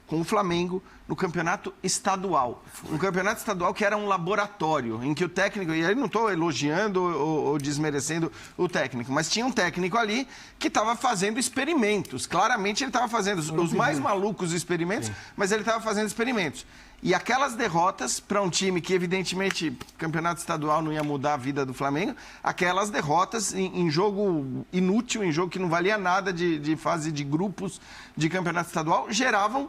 com o Flamengo no campeonato estadual. Um campeonato estadual que era um laboratório, em que o técnico, e aí não estou elogiando ou desmerecendo o técnico, mas tinha um técnico ali que estava fazendo experimentos. Claramente ele estava fazendo os mais malucos experimentos, mas ele estava fazendo experimentos. E aquelas derrotas para um time que, evidentemente, campeonato estadual não ia mudar a vida do Flamengo, aquelas derrotas em jogo inútil, em jogo que não valia nada de fase de grupos de campeonato estadual, geravam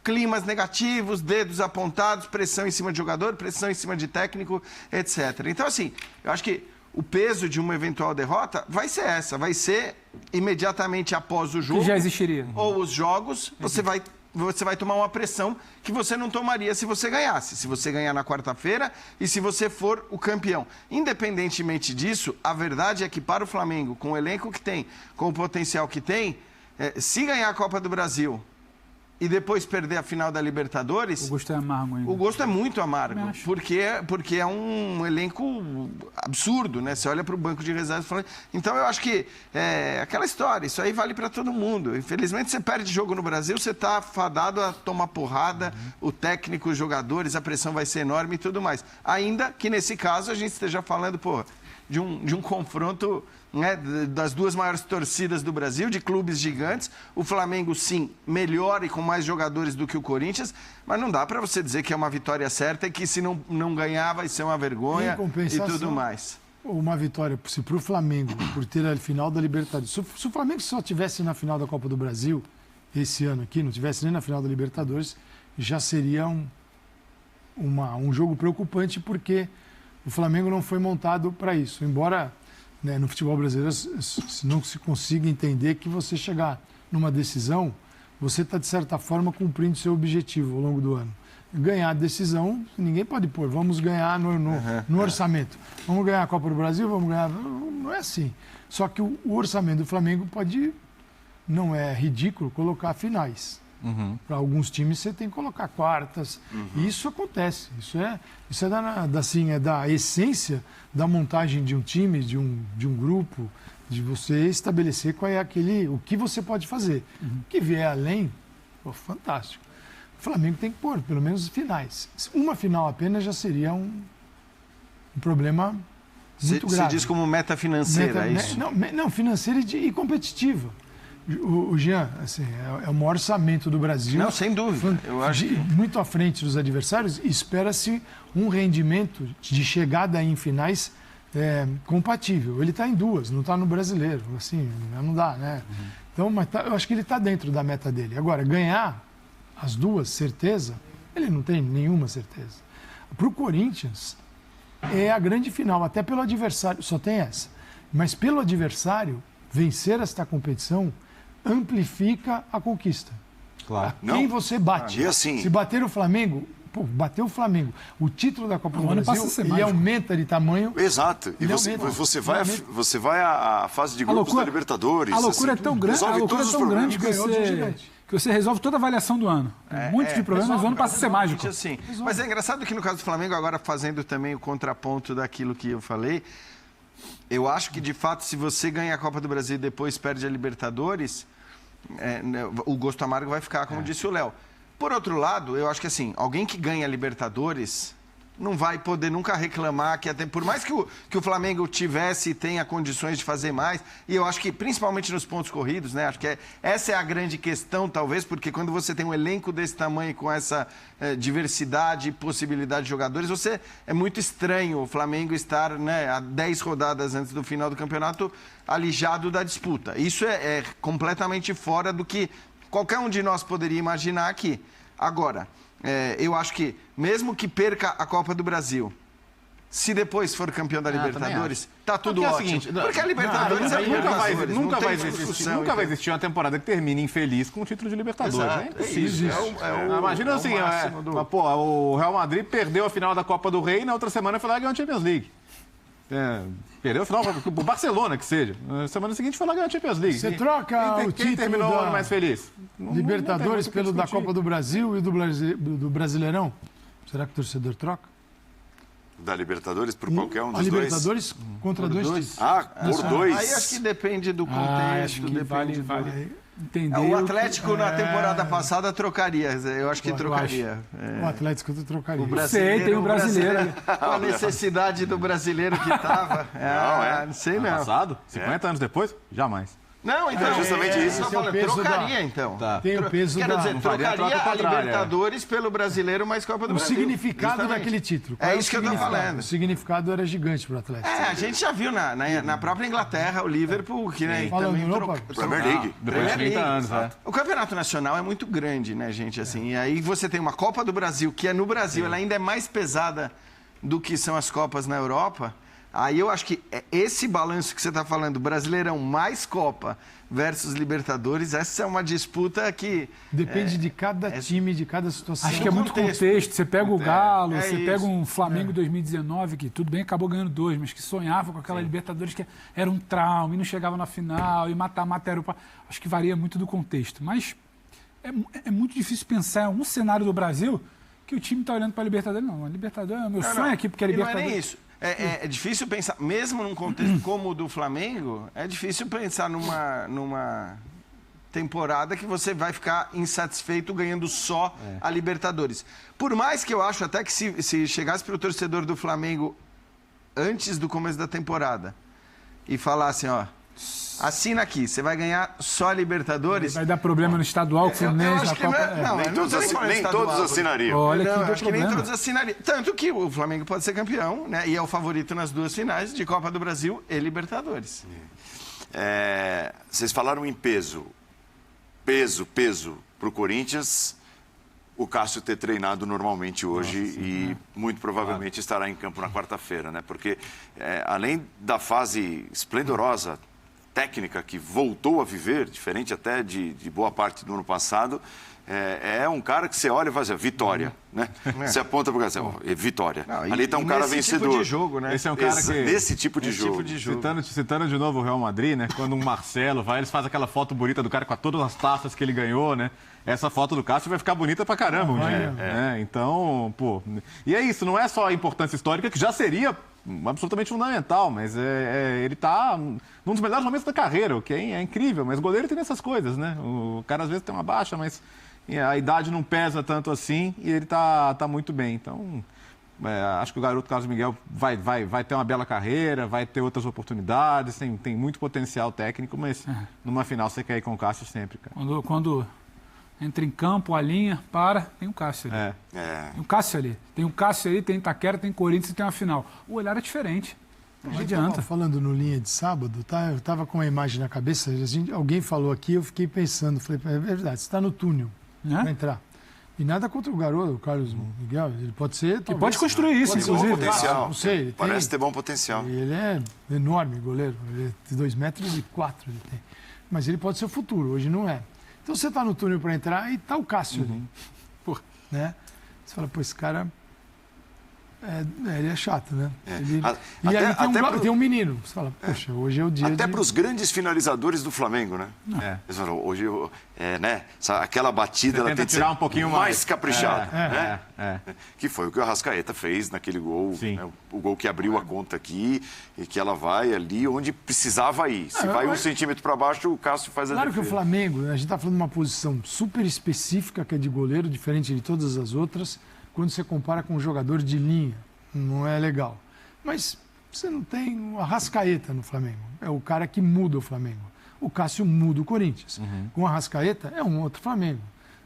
climas negativos, dedos apontados, pressão em cima de jogador, pressão em cima de técnico, etc. Então, assim, eu acho que o peso de uma eventual derrota vai ser essa, vai ser imediatamente após o jogo. Que já existiria. Ou os jogos, você vai tomar uma pressão que você não tomaria se você ganhasse. Se você ganhar na quarta-feira e se você for o campeão. Independentemente disso, a verdade é que para o Flamengo, com o elenco que tem, com o potencial que tem, se ganhar a Copa do Brasil e depois perder a final da Libertadores... O gosto é amargo ainda. O gosto é muito amargo, porque é um elenco absurdo, né? Você olha para o banco de reservas e fala... Então, eu acho que aquela história, isso aí vale para todo mundo. Infelizmente, você perde jogo no Brasil, você está fadado a tomar porrada, o técnico, os jogadores, a pressão vai ser enorme e tudo mais. Ainda que, nesse caso, a gente esteja falando, de um confronto... Né, das duas maiores torcidas do Brasil, de clubes gigantes. O Flamengo, sim, melhor e com mais jogadores do que o Corinthians, mas não dá para você dizer que é uma vitória certa e que se não ganhar vai ser uma vergonha e tudo mais. Uma vitória, se para o Flamengo, por ter a final da Libertadores. Se o Flamengo só tivesse na final da Copa do Brasil, esse ano aqui, não tivesse nem na final da Libertadores, já seria um jogo preocupante, porque o Flamengo não foi montado para isso. Embora... no futebol brasileiro, não se consiga entender que você chegar numa decisão, você está, de certa forma, cumprindo seu objetivo ao longo do ano. Ganhar a decisão, ninguém pode pôr, vamos ganhar no orçamento. Vamos ganhar a Copa do Brasil, vamos ganhar... Não é assim. Só que o orçamento do Flamengo não é ridículo colocar finais. Para alguns times você tem que colocar quartas. E isso acontece. Isso é da essência da montagem de um time, de um grupo, de você estabelecer qual é o que você pode fazer. O que vier além, fantástico. O Flamengo tem que pôr, pelo menos, finais. Uma final apenas já seria um problema muito grave. Você diz como meta financeira, é isso? Não, financeira e competitiva. O Jean, assim, é o maior orçamento do Brasil. Não, sem dúvida. Eu acho que... Muito à frente dos adversários, espera-se um rendimento de chegada em finais compatível. Ele está em duas, não está no brasileiro. Assim, não dá, né? Então, mas eu acho que ele está dentro da meta dele. Agora, ganhar as duas, certeza, ele não tem nenhuma certeza. Para o Corinthians, é a grande final, até pelo adversário, só tem essa. Mas pelo adversário, vencer esta competição amplifica a conquista. Claro. Quem você bate. E assim... Se bater o Flamengo, bateu o Flamengo, o título da Copa do Brasil, ele aumenta de tamanho. Exato. E você vai à fase de grupos da Libertadores. A loucura é tão grande que você resolve toda a avaliação do ano. Um monte de problemas, o ano passa a ser mágico. Assim. Mas é engraçado que no caso do Flamengo, agora fazendo também o contraponto daquilo que eu falei, eu acho que, de fato, se você ganha a Copa do Brasil e depois perde a Libertadores, o gosto amargo vai ficar, como disse o Léo. Por outro lado, eu acho que assim, alguém que ganha a Libertadores não vai poder nunca reclamar que até por mais que o Flamengo tivesse e tenha condições de fazer mais, e eu acho que principalmente nos pontos corridos, né? Acho que essa é a grande questão, talvez, porque quando você tem um elenco desse tamanho com essa diversidade e possibilidade de jogadores, é muito estranho o Flamengo estar, né, a 10 rodadas antes do final do campeonato alijado da disputa. Isso é completamente fora do que qualquer um de nós poderia imaginar aqui. Agora, eu acho que, mesmo que perca a Copa do Brasil, se depois for campeão da Libertadores, tá tudo ótimo. Porque a Libertadores nunca vai existir uma temporada que termine infeliz com o título de Libertadores. Exato, é impossível. Imagina assim, o Real Madrid perdeu a final da Copa do Rei e na outra semana foi lá e ganhou a Champions League. Perdeu a final pro Barcelona, que seja. Na semana seguinte foi lá ganhar a Champions League. Você troca o quem terminou o ano mais feliz? Libertadores pelo da Copa do Brasil e do Brasileirão? Será que o torcedor troca? Da Libertadores por qualquer um dos dois? A Libertadores contra dois. Por dois? Aí acho que depende do contexto, depende entender. O Atlético na temporada passada trocaria, eu acho que trocaria. O Atlético trocaria. O brasileiro, tem o brasileiro. A necessidade do brasileiro que estava. Não sei não. Passado? 50 anos depois? Jamais. Não, então, justamente isso. Trocaria, então. Tá. Tem o peso Quero dizer, trocaria a Libertadores pelo brasileiro mais Copa do Brasil. O significado daquele título. É isso que eu estou falando. O significado era gigante para o Atlético. A gente já viu na própria Inglaterra, o Liverpool, que também trocou. Premier League. Depois de 30 anos, O Campeonato Nacional é muito grande, né, gente? Assim, e aí você tem uma Copa do Brasil, que é no Brasil, ela ainda é mais pesada do que são as Copas na Europa. Aí eu acho que esse balanço que você está falando, Brasileirão mais Copa versus Libertadores, essa é uma disputa que... Depende de cada time, de cada situação. Acho que é muito contexto. Você pega o Galo, você pega um Flamengo 2019, que tudo bem, acabou ganhando 2, mas que sonhava com aquela Libertadores que era um trauma e não chegava na final, e mata-mata era o... Acho que varia muito do contexto. Mas é muito difícil pensar em um cenário do Brasil que o time está olhando para a Libertadores. Não, a Libertadores é o meu sonho aqui, porque a Libertadores... Não é nem isso. É difícil pensar, mesmo num contexto como o do Flamengo, é difícil pensar numa temporada que você vai ficar insatisfeito ganhando só a Libertadores. Por mais que eu acho até que se chegasse para o torcedor do Flamengo antes do começo da temporada e falasse, assina aqui, você vai ganhar só a Libertadores. Vai dar problema no estadual, que o Fluminense na Copa... Nem todos assinariam. Olha, acho que nem todos assinariam. Tanto que o Flamengo pode ser campeão, né? E é o favorito nas duas finais de Copa do Brasil e Libertadores. Vocês falaram em peso. Peso para o Corinthians. O Cássio ter treinado normalmente hoje e muito provavelmente estará em campo na quarta-feira, né? Porque além da fase esplendorosa técnica que voltou a viver, diferente até de boa parte do ano passado, é um cara que você olha e faz assim, vitória, né? Você aponta para o cara, vitória. Não, ali está um cara vencedor. Tipo de jogo, né? Esse é um cara que... Nesse tipo de jogo. Citando de novo o Real Madrid, né? Quando um Marcelo vai, eles fazem aquela foto bonita do cara com todas as taças que ele ganhou, né? Essa foto do Cássio vai ficar bonita pra caramba um dia. Né? Então, pô... E é isso, não é só a importância histórica, que já seria absolutamente fundamental, mas ele está num dos melhores momentos da carreira, o que é incrível, mas o goleiro tem essas coisas, né? O cara às vezes tem uma baixa, mas a idade não pesa tanto assim e ele tá muito bem. Então, acho que o garoto Carlos Miguel vai ter uma bela carreira, vai ter outras oportunidades, tem muito potencial técnico, mas numa final você quer ir com o Cássio sempre, cara. Quando entra em campo, a linha, tem o Cássio ali. Tem o Cássio ali. Tem o Cássio ali, tem Itaquera, tem Corinthians e tem uma final. O olhar é diferente. Não adianta. Falando no Linha de sábado, tá? Eu estava com uma imagem na cabeça, alguém falou aqui, eu fiquei pensando, falei, é verdade, você está no túnel para entrar. E nada contra o garoto, o Carlos Miguel, ele pode ser... Ele pode construir isso, inclusive. Bom potencial. Não sei, parece ter bom potencial. Ele é enorme, goleiro, ele é de 2,04 metros ele tem. Mas ele pode ser o futuro, hoje não é. Então você está no túnel para entrar e está o Cássio ali. Pô, né? Você fala, pô, esse cara... ele é chato, né? E aí tem um menino. Você fala, poxa, hoje é o dia até para os grandes finalizadores do Flamengo, né? Eles falam, hoje, né? Aquela batida, ela tem que tirar um pouquinho mais caprichada. Né? Que foi o que o Arrascaeta fez naquele gol. Né? O gol que abriu a conta aqui e que ela vai ali onde precisava ir. Se vai 1 centímetro para baixo, o Cássio faz a defesa. Claro que o Flamengo, a gente está falando de uma posição super específica, que é de goleiro, diferente de todas as outras. Quando você compara com um jogador de linha, não é legal. Mas você não tem o Arrascaeta no Flamengo. É o cara que muda o Flamengo. O Cássio muda o Corinthians. Com o Arrascaeta é um outro Flamengo.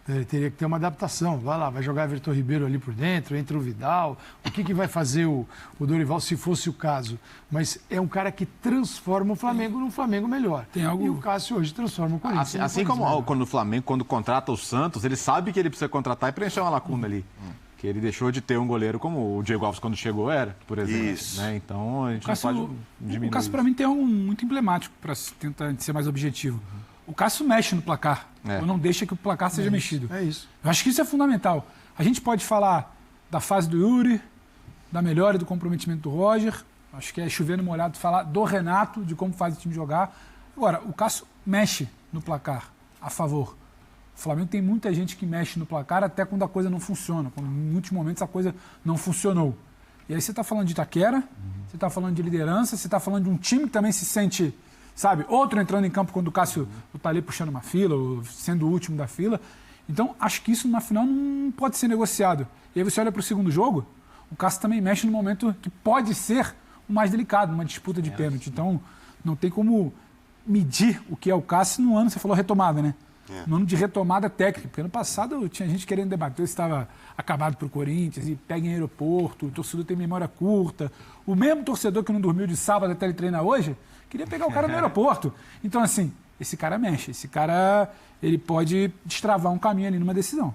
Ele teria que ter uma adaptação. Vai jogar Everton Ribeiro ali por dentro, entra o Vidal. O que vai fazer o Dorival se fosse o caso? Mas é um cara que transforma o Flamengo num Flamengo melhor. E o Cássio hoje transforma o Corinthians. Assim como quando o Flamengo, quando contrata o Santos, ele sabe que ele precisa contratar e preencher uma lacuna ali. Que ele deixou de ter um goleiro como o Diego Alves quando chegou por exemplo. Isso. Né? Então a gente não pode diminuir. O Cássio, para mim, tem algo muito emblemático para tentar ser mais objetivo. O Cássio mexe no placar, ou não deixa que o placar seja mexido. É isso. Eu acho que isso é fundamental. A gente pode falar da fase do Yuri, da melhora e do comprometimento do Roger. Acho que é chover no molhado falar do Renato, de como faz o time jogar. Agora, o Cássio mexe no placar a favor. O Flamengo tem muita gente que mexe no placar até quando a coisa não funciona, quando em muitos momentos a coisa não funcionou. E aí você está falando de Itaquera, você está falando de liderança, você está falando de um time que também se sente, sabe, outro entrando em campo quando o Cássio está ali puxando uma fila, ou sendo o último da fila. Então, acho que isso numa final não pode ser negociado. E aí você olha para o segundo jogo, o Cássio também mexe no momento que pode ser o mais delicado, numa disputa de pênalti. Então, não tem como medir o que é o Cássio no ano, você falou retomada, né? No ano de retomada técnica, porque ano passado tinha gente querendo debater se estava acabado para o Corinthians e pega em aeroporto, o torcedor tem memória curta. O mesmo torcedor que não dormiu de sábado até ele treinar hoje, queria pegar o cara no aeroporto. Então, assim, esse cara mexe, esse cara ele pode destravar um caminho ali numa decisão.